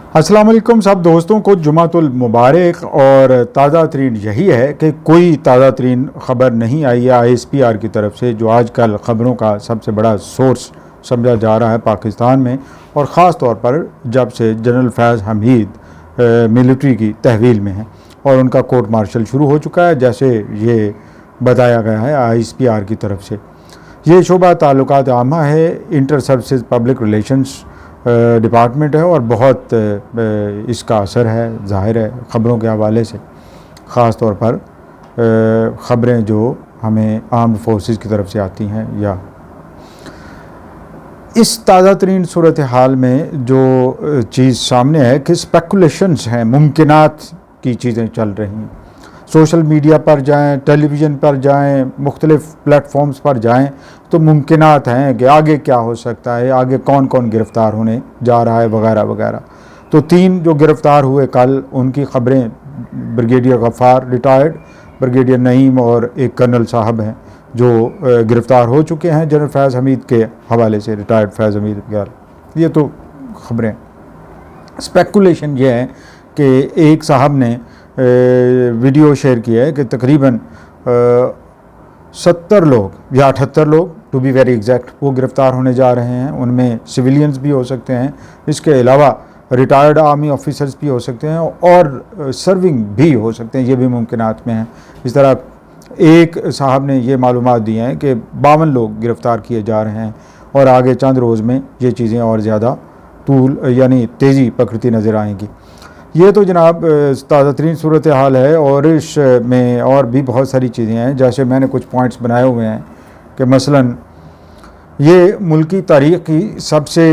अस्सलाम वालेकुम सब दोस्तों को जुमातुल मुबारक। और ताज़ा तरीन यही है कि कोई ताज़ा तरीन ख़बर नहीं आई है ISPR की तरफ से, जो आजकल ख़बरों का सबसे बड़ा सोर्स समझा जा रहा है पाकिस्तान में, और ख़ास तौर पर जब से जनरल फैज़ हमीद मिलिट्री की तहवील में है और उनका कोर्ट मार्शल शुरू हो चुका है, जैसे ये बताया गया है ISPR की तरफ से। ये शोबा ताल्लुकात आमा है, inter services public relations department है, और बहुत इसका असर है ज़ाहिर है ख़बरों के हवाले से, ख़ास तौर पर ख़बरें जो हमें आर्म्ड फोर्सेस की तरफ से आती हैं। या इस ताज़ा तरीन सूरत हाल में जो चीज़ सामने है कि स्पेकुलेशंस हैं, मुमकिनात की चीज़ें चल रही हैं। सोशल मीडिया पर जाएं, टेलीविज़न पर जाएं, मुख्तलिफ़ प्लेटफॉर्म्स पर जाएं तो मुमकिनात हैं कि आगे क्या हो सकता है, आगे कौन कौन गिरफ़्तार होने जा रहा है वगैरह वगैरह। तो 3 जो गिरफ़्तार हुए कल, उनकी ख़बरें brigadier Ghaffar retired, brigadier Naeem और एक कर्नल साहब हैं जो गिरफ़्तार हो चुके हैं जनरल फैज़ हमीद के हवाले से, रिटायर्ड फैज़ हमीद यार। ये तो ख़बरें। स्पेकुलेशन ये है कि एक साहब ने वीडियो शेयर किया है कि तकरीबन 70 लोग या 78 लोग टू बी वेरी एग्जैक्ट वो गिरफ़्तार होने जा रहे हैं। उनमें सिविलियंस भी हो सकते हैं, इसके अलावा रिटायर्ड आर्मी ऑफिसर्स भी हो सकते हैं और सर्विंग भी हो सकते हैं, ये भी मुमकिनात में हैं। इस तरह एक साहब ने ये मालूमात दी हैं कि 52 लोग गिरफ़्तार किए जा रहे हैं और आगे चंद रोज़ में ये चीज़ें और ज़्यादा तूल यानी तेज़ी पकड़ती नज़र आएंगी। ये तो जनाब ताज़ा तरीन सूरत हाल है, और इसमें और भी बहुत सारी चीज़ें हैं। जैसे मैंने कुछ पॉइंट्स बनाए हुए हैं कि मसलन ये मुल्की तारीख़ की सबसे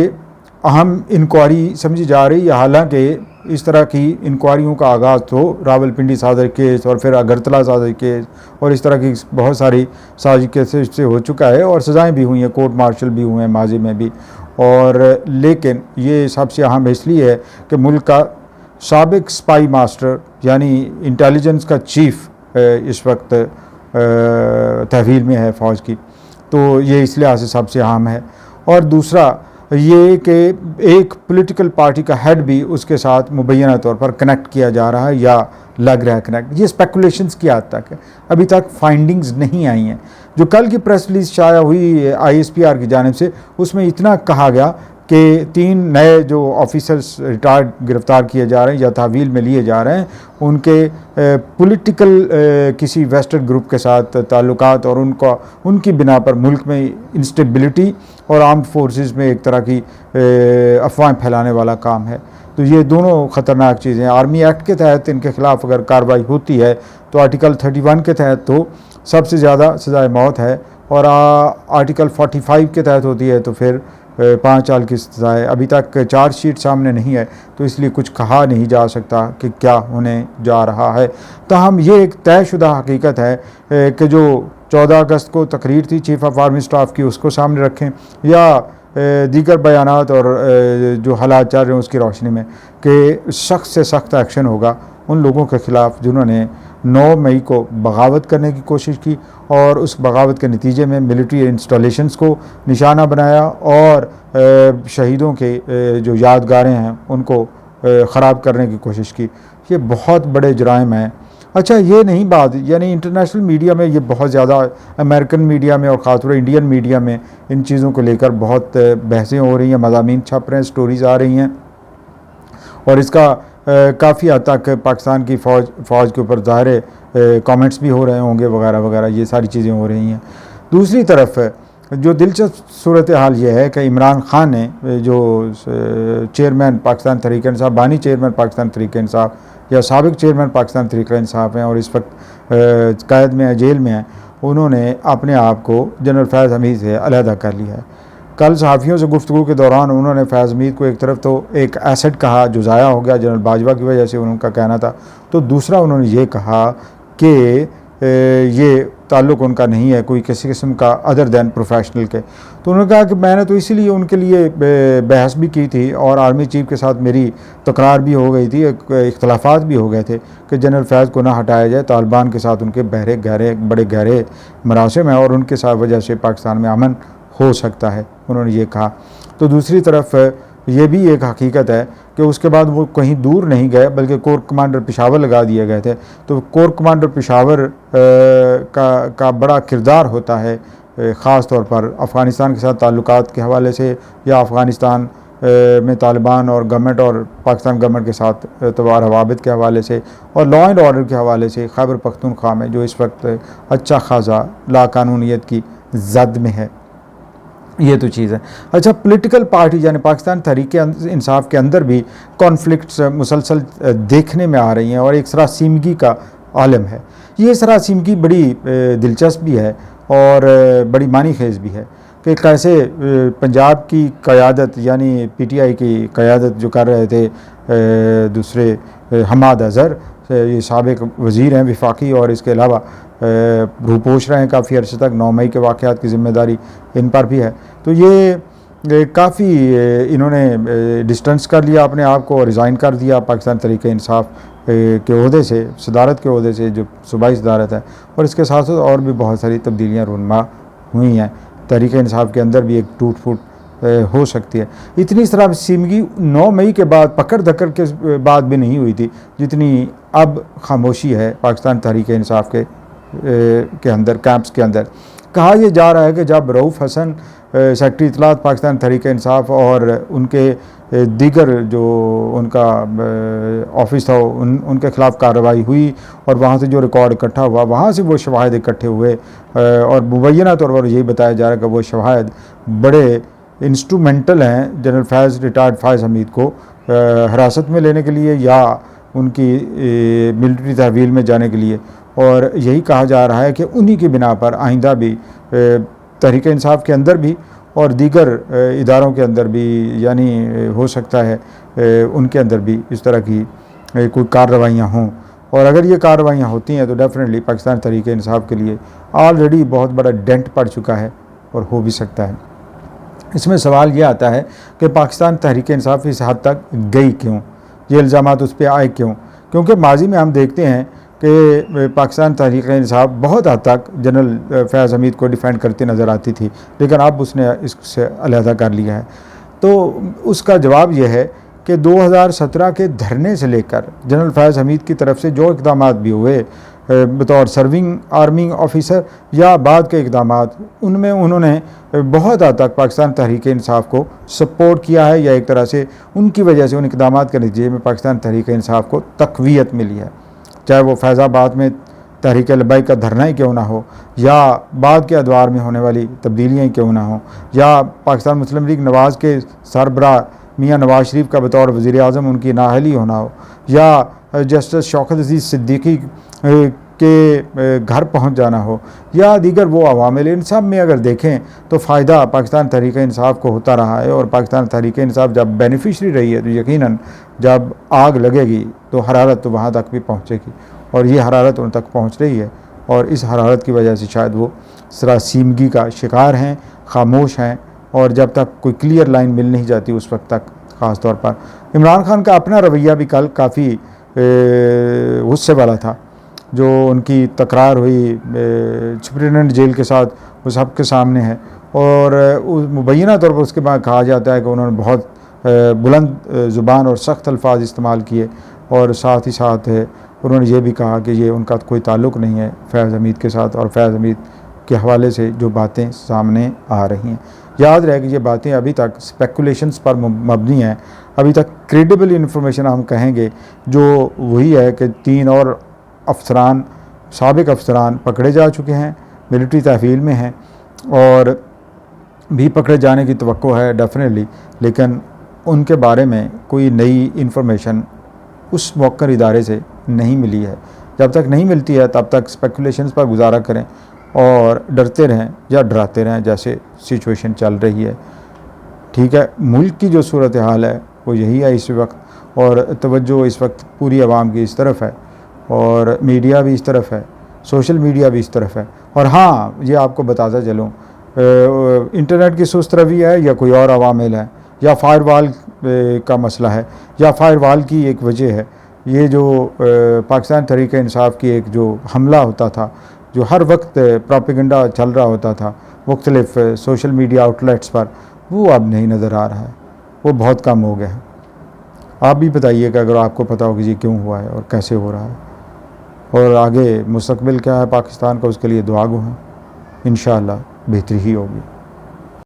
अहम इंक्वायरी समझी जा रही है। हालांकि इस तरह की इंक्वायरियों का आगाज़ तो रावलपिंडी सादर केस और फिर अगरतला सादर केस और इस तरह की बहुत सारी साजिश केसेस से हो चुका है, और सज़ाएँ भी हुई हैं, कोर्ट मार्शल भी हुए हैं माजी में भी। और लेकिन ये सबसे अहम इसलिए है कि मुल्क का साबिक स्पाई मास्टर यानी इंटेलिजेंस का चीफ़ इस वक्त तहवील में है फ़ौज की, तो ये इस लिहाज से सबसे अहम है। और दूसरा ये कि एक पॉलिटिकल पार्टी का हेड भी उसके साथ मुबैना तौर पर कनेक्ट किया जा रहा है या लग रहा है कनेक्ट। ये स्पेकुलेशंस की हद तक है, अभी तक फाइंडिंग्स नहीं आई हैं। जो कल की प्रेस रिलीज शाया हुई ISPR की जानिब से, उसमें इतना कहा गया कि 3 नए जो ऑफिसर्स रिटायर्ड गिरफ़्तार किए जा रहे हैं या तहवील में लिए जा रहे हैं, उनके पॉलिटिकल किसी वेस्टर्न ग्रुप के साथ ताल्लुकात और उनकी बिना पर मुल्क में इंस्टेबिलिटी और आर्म्ड फोर्सेस में एक तरह की अफवाहें फैलाने वाला काम है। तो ये दोनों ख़तरनाक चीज़ें हैं। आर्मी एक्ट के तहत इनके ख़िलाफ़ अगर कार्रवाई होती है तो आर्टिकल 31 के तहत तो सबसे ज़्यादा सज़ाए मौत है, और आर्टिकल 45 के तहत होती है तो फिर 5 साल की सज़ा है। अभी तक चार्जशीट सामने नहीं है, तो इसलिए कुछ कहा नहीं जा सकता कि क्या होने जा रहा है। ताहम ये एक तयशुदा हकीकत है कि जो 14 अगस्त को तकरीर थी चीफ़ ऑफ आर्मी स्टाफ की, उसको सामने रखें या दीगर बयानात और जो हालात चल रहे हैं उसकी रोशनी में, कि सख्त से सख्त एक्शन होगा उन लोगों के ख़िलाफ़ जिन्होंने 9 मई को बगावत करने की कोशिश की और उस बगावत के नतीजे में मिलिट्री इंस्टॉलेशंस को निशाना बनाया और शहीदों के जो यादगारें हैं उनको ख़राब करने की कोशिश की। ये बहुत बड़े जुराइम हैं। अच्छा, ये नहीं बात, यानी इंटरनेशनल मीडिया में ये बहुत ज़्यादा, अमेरिकन मीडिया में और ख़ासतौर इंडियन मीडिया में इन चीज़ों को लेकर बहुत बहसें हो रही हैं, मज़ामीन छप रहे हैं, स्टोरीज़ आ रही हैं, और इसका काफ़ी हद तक पाकिस्तान की फ़ौज के ऊपर ज़ाहिर कमेंट्स भी हो रहे होंगे वगैरह वगैरह, ये सारी चीज़ें हो रही हैं। दूसरी तरफ जो दिलचस्प सूरत हाल ये है कि इमरान ख़ान ने जो चेयरमैन पाकिस्तान तहरीक इंसाफ, बानी चेयरमैन पाकिस्तान तहरीक इंसाफ या साबिक चेयरमैन पाकिस्तान तहरीक इंसाफ हैं और इस वक्त कैद में है, जेल में हैं, उन्होंने अपने आप को जनरल फैज़ हमीद से अलहदा कर लिया है। कल सहाफ़ियों से गुफ्तगू के दौरान उन्होंने फैज़ हमीद को एक तरफ तो एक एसेट कहा जो ज़ाया हो गया जनरल बाजवा की वजह से, उनका कहना था, तो दूसरा उन्होंने ये कहा कि ये ताल्लुक़ उनका नहीं है कोई किसी किस्म का अदर दैन प्रोफेशनल के। तो उन्होंने कहा कि मैंने तो इसीलिए उनके लिए बहस भी की थी और आर्मी चीफ के साथ मेरी तकरार भी हो गई थी, इख्तलाफात भी हो गए थे कि जनरल फैज़ को ना हटाया जाए। तालिबान के साथ उनके बड़े गहरे मरासिम हैं और उनके साथ वजह से पाकिस्तान में अमन हो सकता है, उन्होंने ये कहा। तो दूसरी तरफ ये भी एक हकीकत है कि उसके बाद वो कहीं दूर नहीं गए बल्कि कोर कमांडर पेशावर लगा दिए गए थे। तो कोर कमांडर पेशावर का बड़ा किरदार होता है, ख़ास तौर पर अफ़गानिस्तान के साथ ताल्लुकात के हवाले से, या अफ़गानिस्तान में तालिबान और गवर्नमेंट और पाकिस्तान गवर्नमेंट के साथ रवाबित के हवाले से, और लॉ एंड ऑर्डर के हवाले से खैबर पख्तूनख्वा में जो इस वक्त अच्छा खासा लाकानूनियत की जद में है। ये तो चीज़ है। अच्छा, पॉलिटिकल पार्टी यानी पाकिस्तान तहरीक इंसाफ के अंदर भी कॉन्फ्लिक्ट्स मुसलसल देखने में आ रही हैं और एक सरासीमगी का आलम है। ये सरासीमगी बड़ी दिलचस्प भी है और बड़ी मानी खेज़ भी है कि कैसे पंजाब की क़यादत यानी PTI की क़यादत जो कर रहे थे दूसरे हमाद अज़हर, ये साबिक़ वज़ीर हैं विफाकी और इसके अलावा रूपोश रहे हैं काफ़ी अर्से तक। 9 मई के वाक़यात की ज़िम्मेदारी इन पर भी है। तो ये काफ़ी इन्होंने डिस्टेंस कर लिया अपने आप को और रिज़ाइन कर दिया पाकिस्तान तहरीक इंसाफ के ओहदे से, सदारत के ओहदे से जो सूबाई सदारत है। और इसके साथ साथ और भी बहुत सारी तब्दीलियाँ रूनमा हुई हैं। तहरीक इंसाफ के अंदर भी एक टूट फूट हो सकती है। इतनी सरासीमगी 9 मई के बाद, पकड़ धक्कड़ के बाद भी नहीं हुई थी जितनी अब खामोशी है पाकिस्तान तहरीक इंसाफ के अंदर, कैंप्स के अंदर। कहा यह जा रहा है कि जब रऊफ़ हसन सेक्रेटरी इत्तलात पाकिस्तान तहरीक इंसाफ और उनके दीगर जो उनका ऑफिस था उनके ख़िलाफ़ कार्रवाई हुई और वहाँ से जो रिकॉर्ड इकट्ठा हुआ, वहाँ से वो शवाहिद इकट्ठे हुए और मुबैना तौर पर यही बताया जा रहा है कि वो शवाहिद बड़े इंस्ट्रूमेंटल हैं जनरल फैज़, रिटायर्ड फैज़ हमीद को हिरासत में लेने के लिए या उनकी मिलिट्री तहवील में जाने के लिए। और यही कहा जा रहा है कि उन्हीं की बिना पर आइंदा भी तहरीक इंसाफ के अंदर भी और दीगर इदारों के अंदर भी, यानी हो सकता है उनके अंदर भी इस तरह की कोई कार्रवाइयाँ हों। और अगर ये कार्रवाइयाँ होती हैं तो डेफिनेटली पाकिस्तान तहरीक इंसाफ के लिए ऑलरेडी बहुत बड़ा डेंट पड़ चुका है और हो भी सकता है। इसमें सवाल ये आता है कि पाकिस्तान तहरीक इंसाफ इस हद तक गई क्यों, ये इल्ज़ामात उस पर आए क्यों? क्योंकि माजी में हम देखते हैं कि पाकिस्तान तहरीक इंसाफ बहुत हद तक जनरल फैज़ हमीद को डिफेंड करती नज़र आती थी, लेकिन अब उसने इससे अलहदा कर लिया है। तो उसका जवाब यह है कि 2017 के धरने से लेकर जनरल फैज़ हमीद की तरफ से जो इक़दाम भी हुए बतौर सर्विंग आर्मी ऑफिसर या बाद के इक़दाम, उनमें उन्होंने बहुत हद तक पाकिस्तान तहरीक इंसाफ को सपोर्ट किया है, या एक तरह से उनकी वजह से, उन इक़दाम के नतीजे में पाकिस्तान तहरीक इंसाफ को तक़वियत मिली है। चाहे वो फैज़ाबाद में तहरीक लब्बैक का धरना ही क्यों ना हो, या बाद के अदवार में होने वाली तब्दीलियाँ क्यों ना हो, या पाकिस्तान मुस्लिम लीग नवाज़ के सरबराह मियाँ नवाज़ शरीफ का बतौर वज़ीर आज़म उनकी नाअहली होना हो, या जस्टिस शौकत अज़ीज़ सिद्दीकी के घर पहुंच जाना हो, या दीगर वो अवामिल, इन सब में अगर देखें तो फ़ायदा पाकिस्तान तहरीक इंसाफ को होता रहा है। और पाकिस्तान तहरीक इंसाफ जब बेनिफिशरी रही है तो यकीनन जब आग लगेगी तो हरारत तो वहाँ तक भी पहुँचेगी, और ये हरारत उन तक पहुँच रही है। और इस हरारत की वजह से शायद वो सरासीमगी का शिकार हैं, खामोश हैं, और जब तक कोई क्लियर लाइन मिल नहीं जाती उस वक्त तक। ख़ास तौर पर इमरान खान का अपना रवैया भी कल काफ़ी गुस्से वाला था। जो उनकी तकरार हुई सुप्रिटेंडेंट जेल के साथ वो सबके सामने है, और मुबैना तौर पर उसके बाद कहा जाता है कि उन्होंने बहुत बुलंद ज़ुबान और सख्त अल्फाज इस्तेमाल किए, और साथ ही साथ उन्होंने ये भी कहा कि ये उनका कोई ताल्लुक़ नहीं है फैज़ हमीद के साथ, और फैज़ हमीद के हवाले से जो बातें सामने आ रही हैं। याद रहे कि ये बातें अभी तक स्पेकुलेशंस पर मबनी हैं, अभी तक क्रेडिबल इन्फॉर्मेशन हम कहेंगे जो वही है कि 3 और अफसरान, साबिक अफसरान पकड़े जा चुके हैं, मिलिट्री तहवील में हैं और भी पकड़े जाने की तवक्को है डेफिनेटली, लेकिन उनके बारे में कोई नई इन्फॉर्मेशन उस मौक़र इदारे से नहीं मिली है। जब तक नहीं मिलती है तब तक स्पेकुलेशंस पर गुजारा करें और डरते रहें या डराते रहें जैसे सिचुएशन चल रही है। ठीक है, मुल्क की जो सूरत हाल है वो यही है इस वक्त, और तवज्जो इस वक्त पूरी आवाम की इस तरफ है, और मीडिया भी इस तरफ है, सोशल मीडिया भी इस तरफ है। और हाँ, ये आपको बताता चलूँ, इंटरनेट की सुस्त रवि है या कोई और अवामिल है, या फायरवॉल का मसला है, या फायरवॉल की एक वजह है। ये जो पाकिस्तान तहरीक इंसाफ की एक जो हमला होता था, जो हर वक्त प्रोपेगेंडा चल रहा होता था मुख्तलिफ सोशल मीडिया आउटलेट्स पर, वो अब नहीं नज़र आ रहा है। वो बहुत कम हो गया है। आप भी बताइएगा अगर आपको पता हो कि ये क्यों हुआ है और कैसे हो रहा है, और आगे मुस्तकबिल क्या है पाकिस्तान का, उसके लिए दुआ गो हैं। इंशाअल्लाह बेहतरी ही होगी।